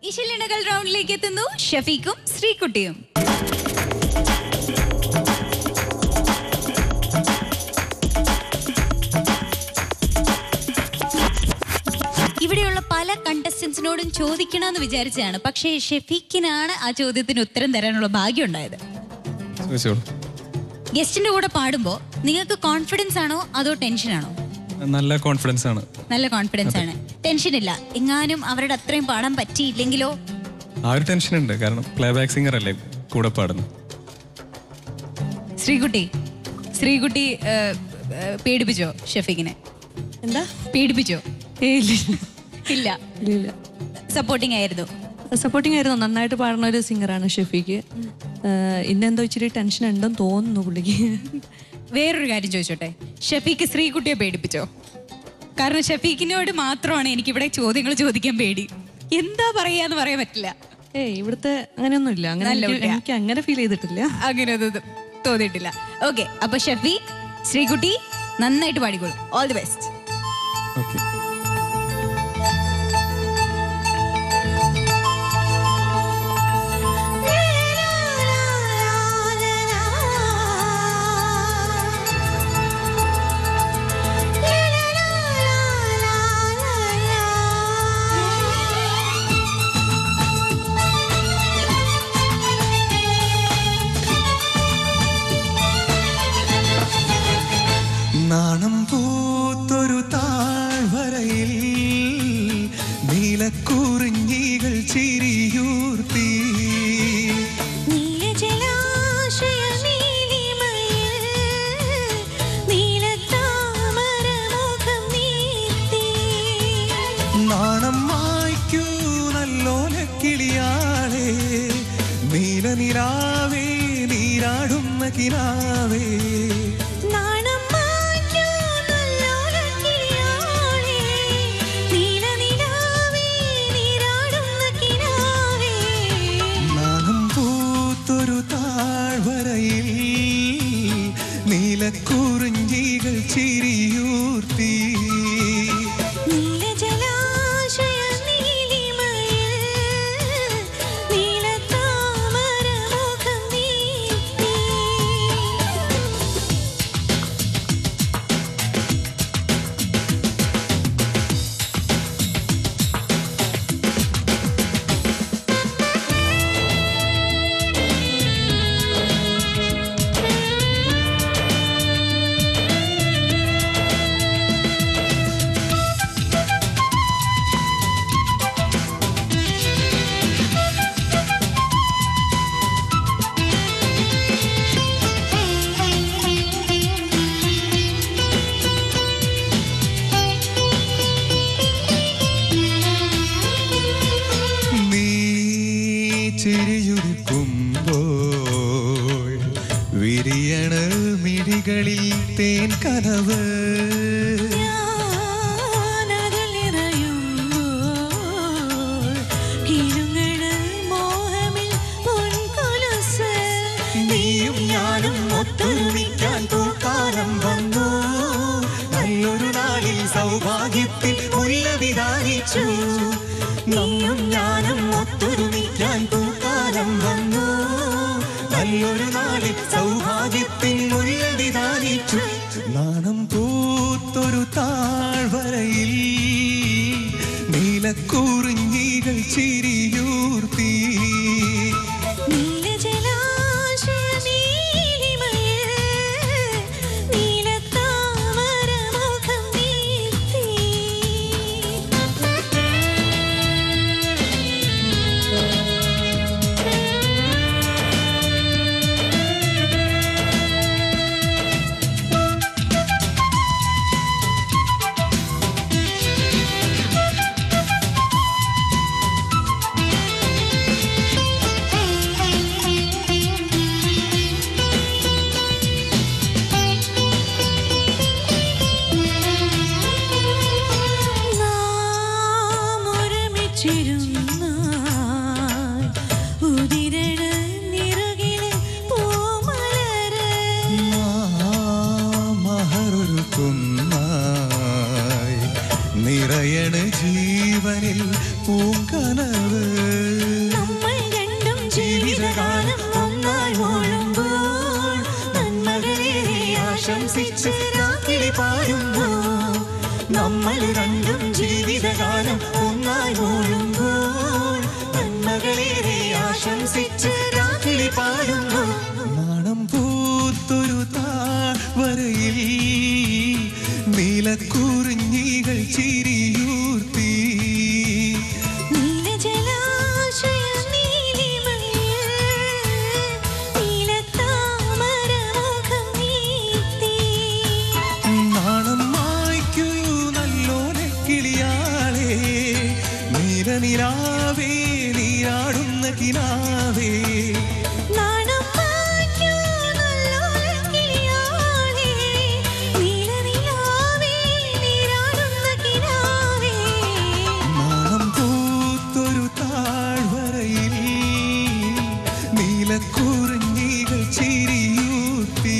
ഇശലിനകൾ റൗണ്ടിലേക്ക് എത്തുന്നു ഷഫീഖും ശ്രീകുട്ടിയും. ഇവിടെയുള്ള പല കണ്ടസ്റ്റൻസിനോടും ചോദിക്കണമെന്ന് വിചാരിച്ചതാണ്, പക്ഷേ ഷഫീഖിനാണ് ആ ചോദ്യത്തിന് ഉത്തരം തരാനുള്ള ഭാഗ്യം ഉണ്ടായത്. ഗസ്റ്റിന്റെ കൂടെ പാടുമ്പോ നിങ്ങൾക്ക് കോൺഫിഡൻസ് ആണോ അതോ ടെൻഷൻ ആണോ? നല്ല കോൺഫിഡൻസ് ആണ്. നല്ല കോൺഫിഡൻസ് ആണ്, ടെൻഷൻ ഇല്ല. എങ്ങാനും അവരുടെ അത്രയും പാടാൻ പറ്റിയില്ലെങ്കിലോ? ആ ഒരു ടെൻഷൻ ഉണ്ട്, കാരണം പ്ലേ ബാക്ക് സിംഗർ അല്ലേ കൂടെ പാടുന്നു. ശ്രീകുട്ടി പേടിപ്പിച്ചോ ഷഫീഖിനെ? എന്താ പേടിപ്പിച്ചോ? ഇല്ല. സപ്പോർട്ടിംഗ് ആയിരുന്നു. നന്നായിട്ട് പാടുന്ന ഒരു സിംഗറാണ് ഷഫീഖ്. ഇന്നെന്തോ ഇച്ചിരി ടെൻഷൻ ഉണ്ടെന്ന് തോന്നുന്നു പുള്ളിക്ക്. വേറൊരു കാര്യം ചോദിച്ചോട്ടെ, ഷഫീഖ് ശ്രീകുട്ടിയെ പേടിപ്പിച്ചോ? കാരണം ഷഫീഖിനോട് മാത്രമാണ് എനിക്കിവിടെ ചോദ്യങ്ങൾ ചോദിക്കാൻ പേടി. എന്താ പറയാന്ന് പറയാൻ പറ്റില്ല. ഇവിടുത്തെ അങ്ങനെയൊന്നും ഇല്ല, എനിക്ക് അങ്ങനെ ഫീൽ ചെയ്തിട്ടില്ല, അങ്ങനെ ഒന്നും തോന്നിയിട്ടില്ല. ഓക്കെ, അപ്പൊ ഷഫീഖ് ശ്രീകുട്ടി നന്നായിട്ട് പാടിക്കോളൂ. All the best. നാണം പൂത്തൊരു താഴ്വരയിൽ നീലക്കുറിഞ്ഞികൾ ചിരിയൂർത്തി, നാണം മായ്ക്കൂ നല്ലോലക്കിളിയാളെ, നീലനിലാവേ നീരാടുന്ന കിനാവേ, നീലക്കുറിഞ്ഞികൾ ചിരിയൂർത്തി, ചിരിയുടുക്കുമ്പോൾ വിരിയണ മിഴികളിൽ തേൻ കനവ്, നീയും ഞാനും ഒത്തൊരുമിക്കാൻ പൂക്കാലം വന്നു, നല്ലൊരു നാളിൽ സൗഭാഗ്യത്തിൽ മുല്ല വിധാനിച്ചു, നീയും ഞാനും ഒത്തൊരുമിക്കാൻ പൂക്കാലം വന്നു, നല്ലൊരു നാളിൽ സൗഭാഗ്യത്തിൽ മുല്ല വിധാനിച്ചു, നാണം പൂത്തൊരു താഴ്വരയിൽ നീലക്കുറിഞ്ഞികൾ ചിരിയൂർത്തി, നിറയണ ജീവനിൽ പൂങ്കനവ് ആശംസിച്ച് രാത്രി പാടുന്നു നമ്മൾ രണ്ടും ജീവിതകാലം ഒന്നായി മൂടുമ്പോൾ നന്മകളേറെ ആശംസിച്ച് രാത്രി പാടുന്നു നാണം പൂത്തൊരു താഴ്വരയിൽ നീലക്കുറിഞ്ഞികൾ ചിരിയൂർത്തി നിലാവേ നീരാടുന്ന കിനാവേ നാണം പൂത്തൊരു താഴ്വരയിൽ നീലക്കുറിഞ്ഞികൾ ചിരിയൂർത്തി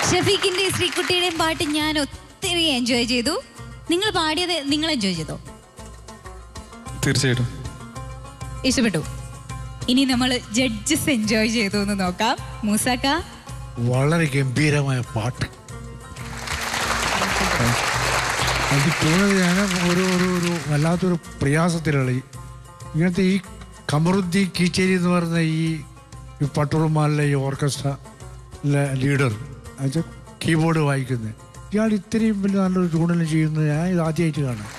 ഷഫീഖിന്റെ ശ്രീകുട്ടിയുടെയും പാട്ട് ഞാൻ ഒത്തിരി എൻജോയ് ചെയ്തു. നിങ്ങൾ പാടിയത് നിങ്ങൾ എൻജോയ് ചെയ്തോ? തീർച്ചയായിട്ടും ഇഷ്ടപ്പെട്ടു. ഇനി നമ്മൾ ജഡ്ജസ് എൻജോയ് ചെയ്തു എന്ന് നോക്കാം. മൂസാക്ക, വളരെ ഗംഭീരമായ പാട്ട്. അത് തോന്നുന്നത് ഞാൻ ഒരു വല്ലാത്തൊരു പ്രയാസത്തിലുള്ള ഇങ്ങനത്തെ ഈ കമറുദ്ദീൻ കീച്ചേരി എന്ന് പറയുന്ന ഈ പട്ടുറുമാലിലെ ഈ ഓർക്കസ്ട്ര ലീഡർ എന്നുവെച്ചാൽ കീബോർഡ് വായിക്കുന്നത് ഇയാൾ ഇത്രയും വലിയ നല്ലൊരു ട്യൂണിൽ ചെയ്യുന്നത് ഞാൻ ഇത് ആദ്യമായിട്ട് കാണാം.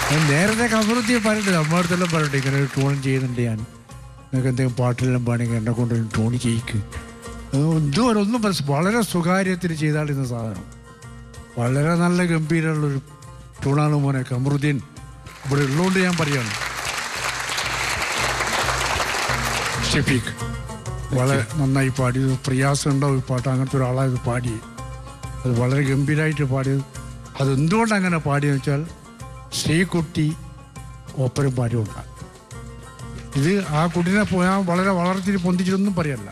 ഞാൻ നേരത്തെ കമറുദ്ദീൻ പറഞ്ഞിട്ട് നമ്മളടുത്തെല്ലാം പറഞ്ഞിട്ട് ഇങ്ങനെ ഒരു ട്യൂൺ ചെയ്യുന്നുണ്ട്, ഞാൻ നിങ്ങൾക്ക് എന്തെങ്കിലും പാട്ടെല്ലാം പാണെങ്കിൽ എന്നെ കൊണ്ട് ട്യൂൺ ചെയ്യിക്കും. ഇതുവരെ ഒന്നും വളരെ സ്വകാര്യത്തിൽ ചെയ്താളിരുന്ന സാധനം. വളരെ നല്ല ഗംഭീരമുള്ളൊരു ട്യൂണാണ് മോനെ കമറുദ്ദീൻ. ഇവിടെ ഉള്ളതുകൊണ്ട് ഞാൻ പറയാണ്. ഷഫീഖ് വളരെ നന്നായി പാടിയത്. പ്രയാസമുണ്ടോ ഈ പാട്ട്, അങ്ങനത്തെ ഒരാളായത് പാടി അത് വളരെ ഗംഭീരമായിട്ട് പാടിയത്. അതെന്തുകൊണ്ട് അങ്ങനെ പാടിയെന്ന് വെച്ചാൽ ശ്രീകുട്ടി ഓപ്പരം പാടിയുണ്ടാണ്. ഇത് ആ കുട്ടീനെ ഞാൻ വളരെ വളർത്തി പൊന്തിച്ചിട്ടൊന്നും പറയല്ല.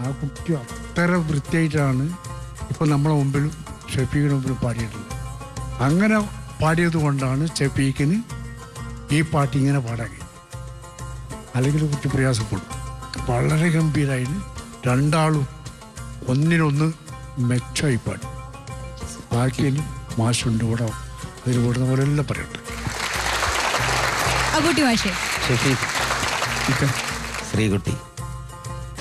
ആ കുട്ടി അത്ര വൃത്തിയായിട്ടാണ് ഇപ്പം നമ്മളെ മുമ്പിലും ഷഫീഖിന് മുമ്പിലും പാടിയിട്ടുള്ളത്. അങ്ങനെ പാടിയത് കൊണ്ടാണ് ഷഫീഖിന് ഈ പാട്ട് ഇങ്ങനെ പാടാൻ കഴിയും. അല്ലെങ്കിൽ കുട്ടി പ്രയാസപ്പെടും. വളരെ ഗംഭീരമായിട്ട് രണ്ടാളും ഒന്നിനൊന്ന് മെച്ചമായി പാടി. ബാക്കിയിൽ മാഷുണ്ട് ഇവിടെ, അതിൽ വിടുന്ന പോലെ എല്ലാം പറയട്ടെ.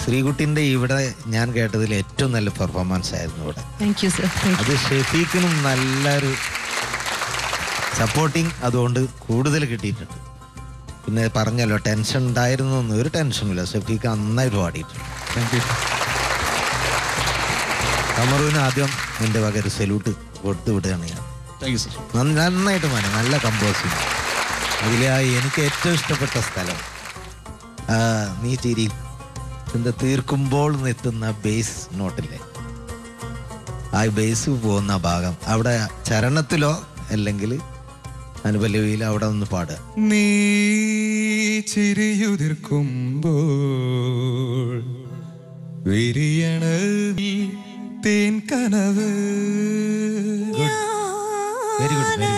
ശ്രീകുട്ടിൻ്റെ ഇവിടെ ഞാൻ കേട്ടതിൽ ഏറ്റവും നല്ല പെർഫോമൻസ് ആയിരുന്നു ഇവിടെ. അത് ഷഫീഖിനും നല്ലൊരു സപ്പോർട്ടിങ് അതുകൊണ്ട് കൂടുതൽ കിട്ടിയിട്ടുണ്ട്. പിന്നെ പറഞ്ഞല്ലോ ടെൻഷൻ ഉണ്ടായിരുന്നു, ഒരു ടെൻഷനില്ല. ഷഫീഖ് നന്നായിട്ട് പാടിയിട്ടുണ്ട്. കമറുവിന് ആദ്യം എൻ്റെ വക ഒരു സല്യൂട്ട് കൊടുത്തു വിടുകയാണ് ഞാൻ. നന്നായിട്ട് നല്ല കമ്പോസിങ്. അതിലായി എനിക്ക് ഏറ്റവും ഇഷ്ടപ്പെട്ട സ്ഥലം നീ ചിരി എന്താ തീർക്കുമ്പോൾ എത്തുന്ന ബേസ് നോട്ടില്ലേ, ആ ബേസ് പോകുന്ന ഭാഗം അവിടെ ചരണത്തിലോ അല്ലെങ്കിൽ അനുപല്ലവിയിലോ അവിടെ ഒന്ന് പാടുക. നീ ചിരിയുതിർക്കുമ്പോൾ വിരിയണ തേൻ കനവ്. Very good, very good.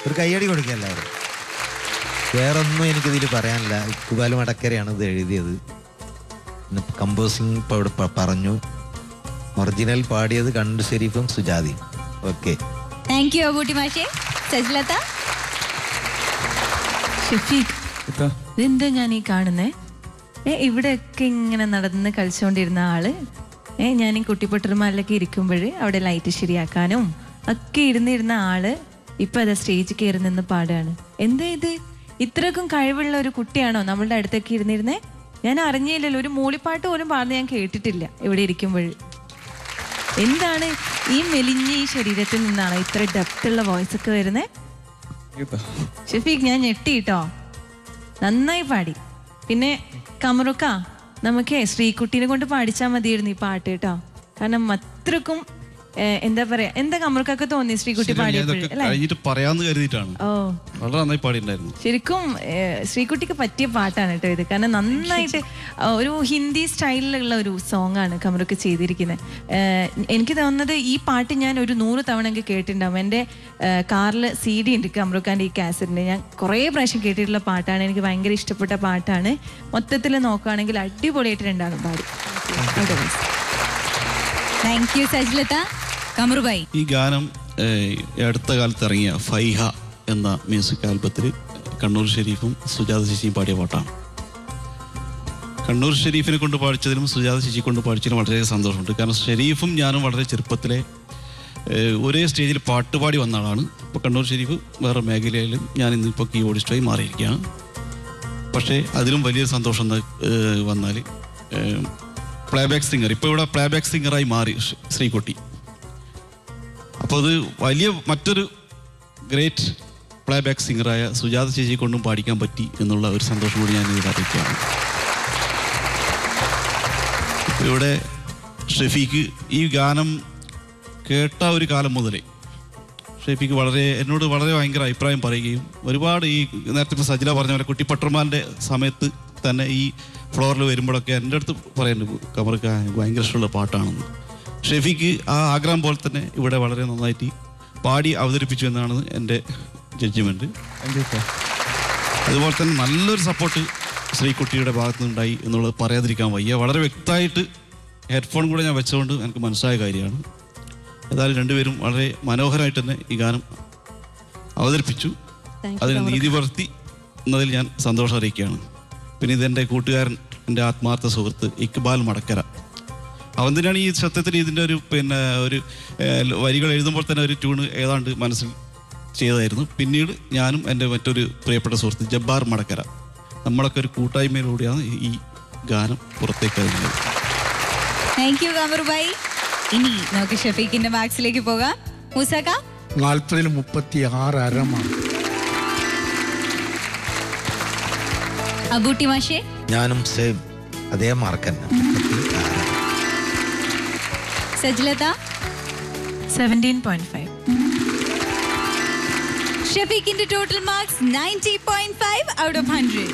ഒരു കയ്യടി കൊടുക്കുക എല്ലാവരും. വേറൊന്നും എനിക്കിതിൽ പറയാനില്ല. ഇക്കുബാലും അടക്കരയാണ് ഇത് എഴുതിയത്. കമ്പോസിങ് ഇപ്പോൾ ഇവിടെ പറഞ്ഞു. ഒറിജിനൽ പാടിയത് കണ്ടു ഷെരീഫും സുജാതയും. ഓക്കെ, താങ്ക് യു അബൂട്ടി മാഷേ. സജ്ലത, ഷഫീഖ്, ഇതെന്താ ഞാൻ ഈ കാണുന്നേ? ഇവിടെയൊക്കെ ഇങ്ങനെ നടന്ന് കളിച്ചുകൊണ്ടിരുന്ന ആള് ഞാൻ ഈ കുട്ടിപ്പൊട്ടർമാരിലൊക്കെ ഇരിക്കുമ്പോൾ അവിടെ ലൈറ്റ് ശരിയാക്കാനും ഒക്കെ ഇരുന്നിരുന്ന ആള് ഇപ്പൊ അതാ സ്റ്റേജിൽ കയറി നിന്ന് പാടുകയാണ്. എന്താ ഇത്? ഇത്രക്കും കഴിവുള്ള ഒരു കുട്ടിയാണോ നമ്മളുടെ അടുത്തൊക്കെ ഇരുന്നിരുന്നേ? ഞാൻ അറിഞ്ഞില്ലല്ലോ. ഒരു മൂളിപ്പാട്ട് പോലും പാടുന്ന ഞാൻ കേട്ടിട്ടില്ല ഇവിടെ ഇരിക്കുമ്പോൾ. എന്താണ് ഈ മെലിഞ്ഞ ഈ ശരീരത്തിൽ നിന്നാണ് ഇത്ര ഡെപ്തുള്ള വോയിസ് ഒക്കെ വരുന്നേ? ഷഫീഖ്, ഞാൻ ഞെട്ടിട്ടോ. നന്നായി പാടി. പിന്നെ കമറുക്ക, നമുക്ക് ശ്രീകുട്ടീനെ കൊണ്ട് പാടിച്ചാൽ മതിയായിരുന്നു ഈ പാട്ട് കേട്ടോ. കാരണം അത്രക്കും എന്താ പറയാ, എന്താ കമറുക്കൊക്കെ തോന്നി ശ്രീകുട്ടി പാടിയപ്പോഴും അല്ലേ? കഴിഞ്ഞിട്ട് പറയാന്ന് കരുതിയിട്ടാണ്. ഓ, വളരെ നന്നായി പാടിയിട്ടുണ്ടായിരുന്നു. ശരിക്കും ശ്രീകുട്ടിക്ക് പറ്റിയ പാട്ടാണ് കേട്ടോ ഇത്. കാരണം നന്നായിട്ട് ഒരു ഹിന്ദി സ്റ്റൈലിലുള്ള ഒരു സോങ് ആണ് കമറൊക്കെ ചെയ്തിരിക്കുന്നത്. എനിക്ക് തോന്നുന്നത് ഈ പാട്ട് ഞാൻ ഒരു 100 തവണ എനിക്ക് കേട്ടിട്ടുണ്ടാവും. എൻ്റെ കാറിൽ CD ഉണ്ട് കമറുക്കാൻ്റെ ഈ കാസറ്റിൻ്റെ. ഞാൻ കുറേ പ്രാവശ്യം കേട്ടിട്ടുള്ള പാട്ടാണ്. എനിക്ക് ഭയങ്കര ഇഷ്ടപ്പെട്ട പാട്ടാണ്. മൊത്തത്തിൽ നോക്കുകയാണെങ്കിൽ അടിപൊളിയായിട്ടുണ്ടാകും പാടി. Thank you സജ്ലത. കമറുബായി, ഈ ഗാനം അടുത്ത കാലത്ത് ഇറങ്ങിയ ഫൈഹ എന്ന മ്യൂസിക് ആൽബത്തിൽ കണ്ണൂർ ഷെരീഫും സുജാത ചേച്ചിയും പാടിയ പാട്ടാണ്. കണ്ണൂർ ഷെരീഫിനെ കൊണ്ട് പാടിച്ചതിലും സുജാത ചേച്ചി കൊണ്ട് പാടിച്ചതിലും വളരെ സന്തോഷമുണ്ട്. കാരണം ഷെരീഫും ഞാനും വളരെ ചെറുപ്പത്തിലെ ഒരേ സ്റ്റേജിൽ പാട്ടുപാടി വന്ന ആളാണ്. ഇപ്പോൾ കണ്ണൂർ ഷെരീഫ് വേറെ മേഖലയിലും ഞാൻ ഇന്നിപ്പോൾ കീബോർഡിസ്റ്റായി മാറിയിരിക്കുകയാണ്. പക്ഷേ അതിലും വലിയൊരു സന്തോഷം വന്നാൽ പ്ലേബാക്ക് സിംഗർ, ഇപ്പോൾ ഇവിടെ പ്ലേബാക്ക് സിംഗറായി മാറി ശ്രീകുട്ടി. അപ്പോൾ അത് വലിയ മറ്റൊരു ഗ്രേറ്റ് പ്ലേബാക്ക് സിംഗറായ സുജാത ചേച്ചിയെ കൊണ്ടും പാടിക്കാൻ പറ്റി എന്നുള്ള ഒരു സന്തോഷം കൂടി ഞാൻ ഇതിൽ അറിയിക്കുകയാണ്. ഇവിടെ ഷെഫീക്ക് ഈ ഗാനം കേട്ട ഒരു കാലം മുതലേ ഷെഫീക്ക് എന്നോട് വളരെ ഭയങ്കര അഭിപ്രായം പറയുകയും ഒരുപാട് ഈ നേരത്തെ ഇപ്പോൾ സജില പറഞ്ഞ പോലെ കുട്ടി പട്ടർമാൻ്റെ സമയത്ത് തന്നെ ഈ ഫ്ലോറിൽ വരുമ്പോഴൊക്കെ എൻ്റെ അടുത്ത് പറയുന്നുണ്ട് കമർക്ക് ഭയങ്കര ഇഷ്ടമുള്ള പാട്ടാണെന്ന്. ഷെഫീക്ക് ആ ആഗ്രഹം പോലെ തന്നെ ഇവിടെ വളരെ നന്നായിട്ട് പാടി അവതരിപ്പിച്ചു എന്നാണ് എൻ്റെ ജഡ്ജ്മെൻറ്റ്. അതുപോലെ തന്നെ നല്ലൊരു സപ്പോർട്ട് ശ്രീകുട്ടിയുടെ ഭാഗത്തു നിന്നുണ്ടായി എന്നുള്ളത് പറയാതിരിക്കാൻ വയ്യ. വളരെ വ്യക്തമായിട്ട് ഹെഡ്ഫോൺ കൂടെ ഞാൻ വെച്ചുകൊണ്ട് എനിക്ക് മനസ്സിലായ കാര്യമാണ്. ഏതായാലും രണ്ടുപേരും വളരെ മനോഹരമായിട്ട് തന്നെ ഈ ഗാനം അവതരിപ്പിച്ചു. അതിന് നീതി പുലർത്തി എന്നതിൽ ഞാൻ സന്തോഷം അറിയിക്കുകയാണ്. പിന്നെ ഇതെൻ്റെ കൂട്ടുകാരൻ, എൻ്റെ ആത്മാർത്ഥ സുഹൃത്ത് ഇക്ബാൽ മടക്കര. അവൻ തന്നെയാണ് ഈ സത്യത്തിൽ ഇതിൻ്റെ ഒരു ഒരു വരികൾ എഴുതുമ്പോൾ തന്നെ ഒരു ട്യൂണ് ഏതാണ്ട് മനസ്സിൽ ചെയ്തായിരുന്നു. പിന്നീട് ഞാനും എൻ്റെ മറ്റൊരു പ്രിയപ്പെട്ട സുഹൃത്ത് ജബ്ബാർ മടക്കര, നമ്മളൊക്കെ ഒരു കൂട്ടായ്മയിലൂടെയാണ് ഈ ഗാനം പുറത്തേക്ക് ഇറങ്ങുന്നത്. Thank you Kamarubai. ഇനി നമുക്ക് ഷഫീഖിന്റെ മാർക്സിലേക്ക് പോകാം. മൂസക്ക 40-ൽ 36 അരമാണ്. അബൂട്ടി മാഷേ? ഞാനും സെയിം അതേ മാർക്ക് തന്നെ. സജ്ലത 17.5. ഷഫീഖിന്റെ total marks 90.5 out of 100.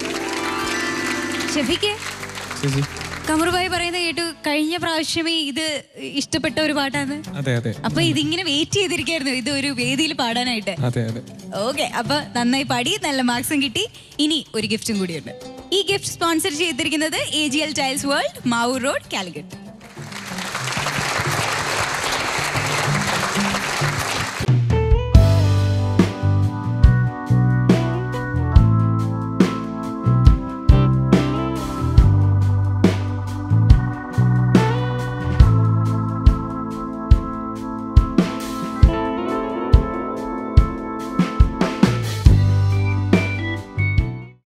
Shafeeq, Kamarubai പറയുന്നത് കേട്ടു കഴിഞ്ഞ പ്രാവശ്യമേ ഇത് ഇഷ്ടപ്പെട്ട ഒരു പാട്ടാണ്. അതെ അതെ. അപ്പൊ ഇതിങ്ങനെ വെയിറ്റ് ചെയ്തിരിക്കായിരുന്നു ഇത് ഒരു വേദിയിൽ പാടാനായിട്ട്. അതെ അതെ. ഓക്കെ, അപ്പൊ നന്നായി പാടി, നല്ല മാർക്സും കിട്ടി. ഇനി ഒരു ഗിഫ്റ്റും കൂടിയുണ്ട്. ഈ ഗിഫ്റ്റ് സ്പോൺസർ ചെയ്തിരിക്കുന്നത് AGL tiles world, Mavoor road, Calicut.